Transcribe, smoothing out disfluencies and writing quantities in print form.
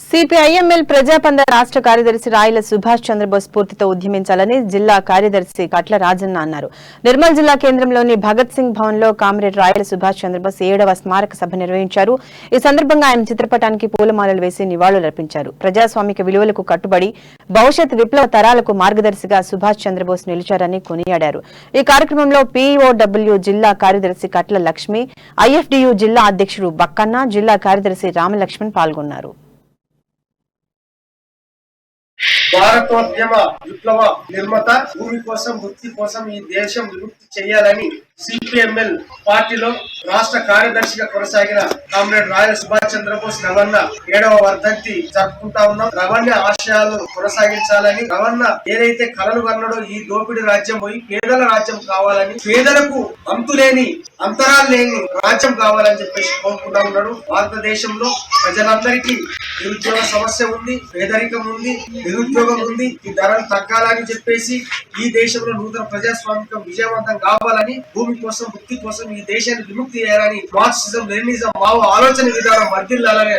CPIML ప్రజాపంద రాష్ట్ర కార్యదర్శి రాయల సుభాష్ చంద్రబోస్ స్ఫూర్తితో ఉద్యమించాలని జిల్లా కార్యదర్శి కట్ల రాజన్న అన్నారు. నిర్మల్ జిల్లా కేంద్రంలోని భగత్ సింగ్ భవన్ లో కామ్రేడ్ రాయల సుభాష్ చంద్రబోస్ 7వ స్మారక సభ నిర్వహించారు. ఈ సందర్భంగా ఆయన చిత్రపటానికి పూలమాలలు వేసి నివాళులర్పించారు. ప్రజాస్వామిక విలువలకు కట్టుబడి భవిష్యత్ విప్లవ తరాలకు మార్గదర్శిగా సుభాష్ చంద్రబోస్ నిలిచారని కొనియాడారు. ఈ కార్యక్రమంలో పీఓడబ్ల్యూ జిల్లా కార్యదర్శి కట్ల లక్ష్మి, ఐఎఫ్డియు జిల్లా అధ్యక్షుడు బక్కన్న, జిల్లా కార్యదర్శి రామలక్ష్మణ్ పాల్గొన్నారు. భారతోద్యమ విప్లవ నిర్మాత, భూమి కోసం, వృత్తి కోసం ఈ దేశం విముక్తి చేయాలని సిపిఎంఎల్ పార్టీలో రాష్ట్ర కార్యదర్శిగా కొనసాగిన కామ్రేడ్ రాయల సుభాష్ చంద్రబోస్ రవణ 7వ వర్ధంతి జరుపుకుంటా ఉన్నాం. రవణ ఆశయాలు కొనసాగించాలని, రవణ ఏదైతే కలలు కన్నాడో ఈ దోపిడీ రాజ్యం పోయి పేదల రాజ్యం కావాలని, పేదలకు అంతులేని అంతరాలు లేని రాజ్యం కావాలని చెప్పేసి కోరుకుంటా ఉన్నాడు. భారతదేశంలో ప్రజలందరికీ నిరుద్యోగ సమస్య ఉంది, పేదరికం ఉంది, నిరుద్యోగం ఉంది. ఈ ధరలు తగ్గాలని చెప్పేసి ఈ దేశంలో నూతన ప్రజాస్వామికం విజయవంతం కావాలని, భూమి కోసం, వృత్తి కోసం ఈ దేశాన్ని విముక్తి చేయాలని, మార్క్సిజం, లెనినిజం, మావో ఆలోచన విధానం వర్ధిల్లాలని